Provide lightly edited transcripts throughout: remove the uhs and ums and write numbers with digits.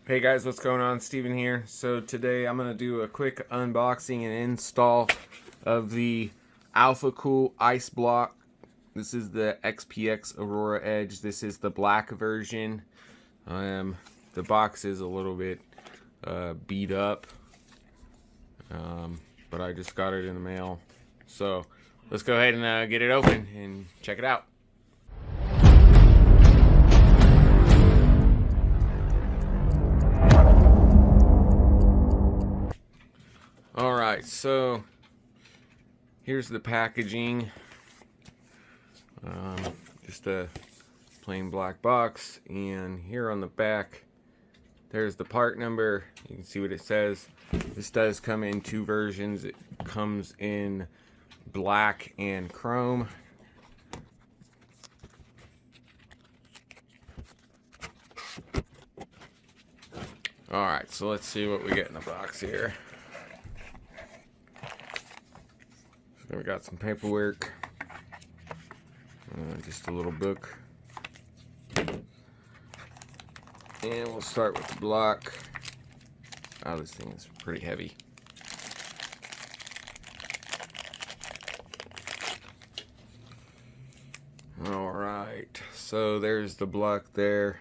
Hey guys, what's going on? Steven here. So today I'm going to do a quick unboxing and install of the Alphacool Eisblock. This is the XPX Aurora Edge. This is the black version. The box is a little bit beat up, but I just got it in the mail. So let's go ahead and get it open and check it out. Alright, so here's the packaging. Just a plain black box, and here on the back there's the part number. You can see what it says. This does come in two versions. It comes in black and chrome. Alright, so let's see what we get in the box here. So we got some paperwork, just a little book, and we'll start with the block. Oh, this thing is pretty heavy. Alright, so there's the block there.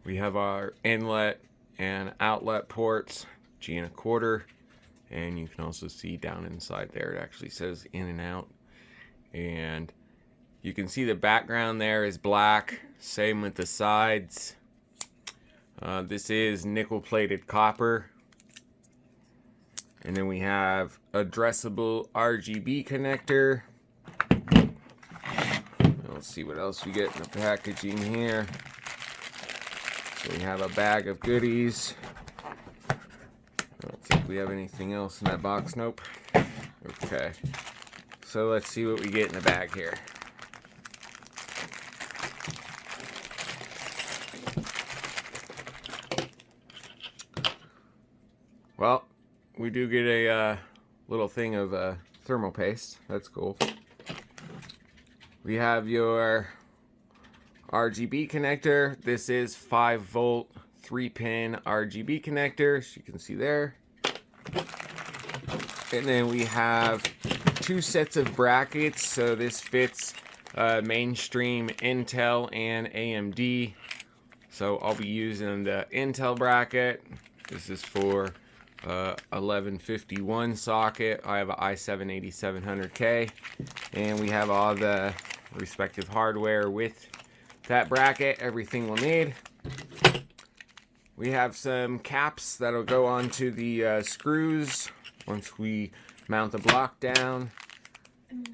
We have our inlet and outlet ports, G1/4. And you can also see down inside there, it actually says in and out. And you can see the background there is black. Same with the sides. This is nickel plated copper. And then we have addressable RGB connector. Let's see what else we get in the packaging here. So we have a bag of goodies. I don't think we have anything else in that box. Nope. Okay. So let's see what we get in the bag here. Well, we do get a little thing of thermal paste. That's cool. We have your RGB connector. This is 5-volt 3-pin RGB connector, as you can see there. And then we have two sets of brackets. So this fits mainstream Intel and AMD. So I'll be using the Intel bracket. This is for 1151 socket. I have an i7-8700K, and we have all the respective hardware with that bracket, everything we'll need. We have some caps that'll go onto the screws once we mount the block down.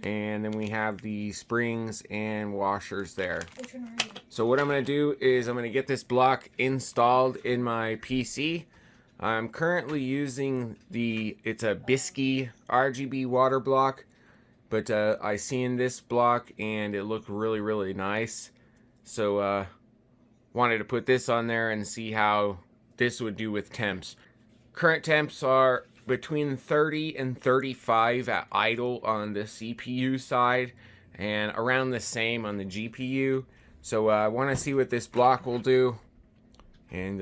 And then we have the springs and washers there. So what I'm going to do is I'm going to get this block installed in my PC. I'm currently using it's a Bisky RGB Waterblock, but I seen this block and it looked really, really nice. So wanted to put this on there and see how this would do with temps. Current temps are between 30 and 35 at idle on the CPU side, and around the same on the GPU. So I want to see what this block will do, and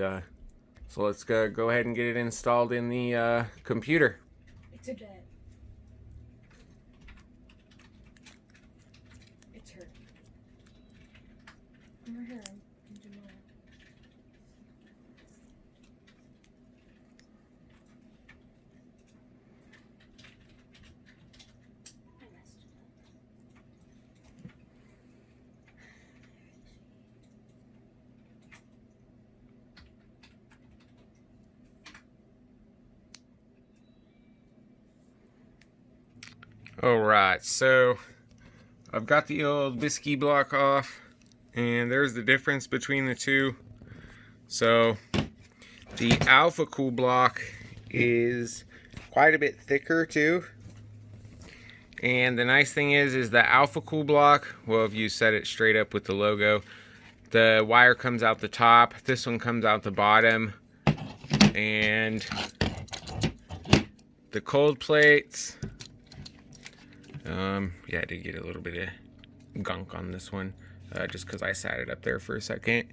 so let's go ahead and get it installed in the computer. It's a dead. It's her. I'm right here. Alright, so I've got the old Bisky block off, and there's the difference between the two. So the Alphacool block is quite a bit thicker too. And the nice thing is the Alphacool block, well, if you set it straight up with the logo, the wire comes out the top, this one comes out the bottom, and the cold plates, yeah, I did get a little bit of gunk on this one, just because I sat it up there for a second.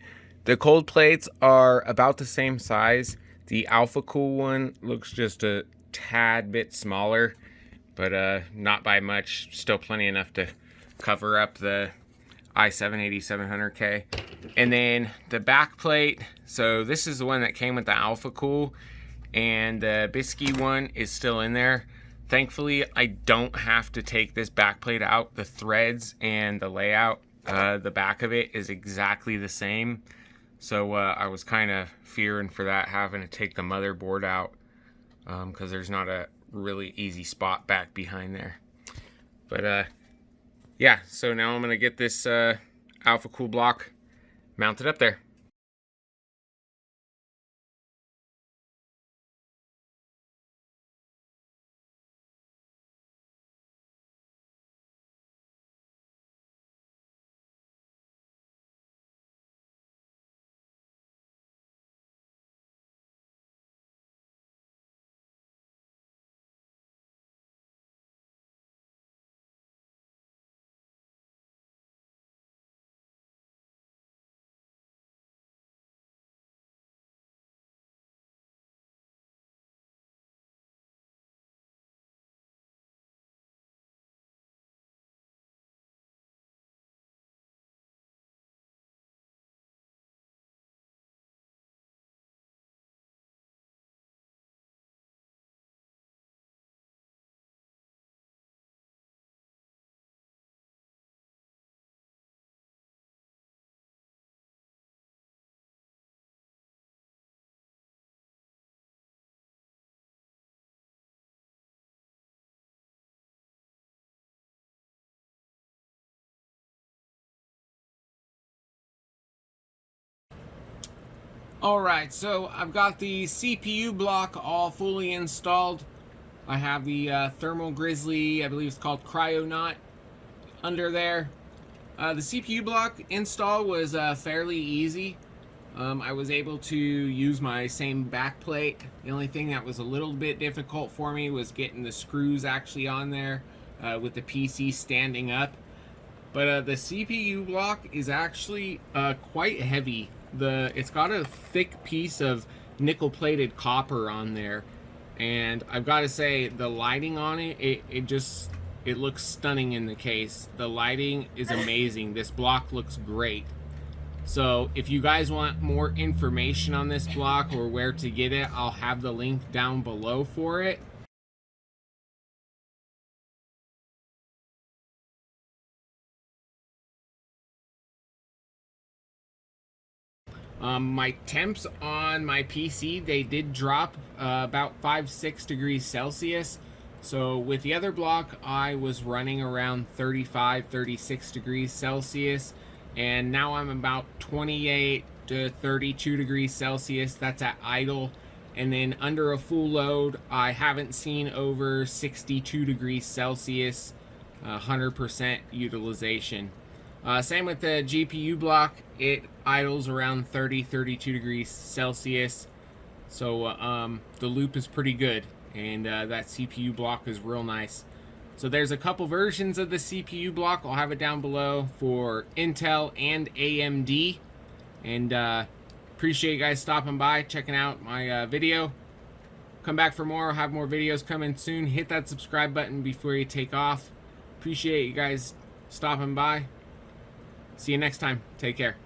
The cold plates are about the same size. The Alphacool one looks just a tad bit smaller, but not by much. Still plenty enough to cover up the i7-8700K. And then the back plate, so this is the one that came with the Alphacool, and the Bisky one is still in there. Thankfully, I don't have to take this back plate out. The threads and the layout, the back of it is exactly the same. So I was kind of fearing for that, having to take the motherboard out, because there's not a really easy spot back behind there. But yeah, so now I'm going to get this Alphacool block mounted up there. Alright, so I've got the CPU block all fully installed. I have the Thermal Grizzly, I believe it's called Cryonaut, under there. The CPU block install was fairly easy. I was able to use my same back plate. The only thing that was a little bit difficult for me was getting the screws actually on there with the PC standing up. But the CPU block is actually quite heavy. It's got a thick piece of nickel-plated copper on there, and I've got to say the lighting on it, it looks stunning in the case. The lighting is amazing. This block looks great. So if you guys want more information on this block or where to get it, I'll have the link down below for it. My temps on my PC, they did drop about 5-6 degrees Celsius. So with the other block, I was running around 35-36 degrees Celsius. And now I'm about 28 to 32 degrees Celsius. That's at idle. And then under a full load, I haven't seen over 62 degrees Celsius, 100% utilization. Same with the GPU block, it idles around 30-32 degrees Celsius, so the loop is pretty good, and that CPU block is real nice. So there's a couple versions of the CPU block. I'll have it down below for Intel and AMD, and appreciate you guys stopping by, checking out my video. Come back for more. I'll have more videos coming soon. Hit that subscribe button before you take off. Appreciate you guys stopping by. See you next time. Take care.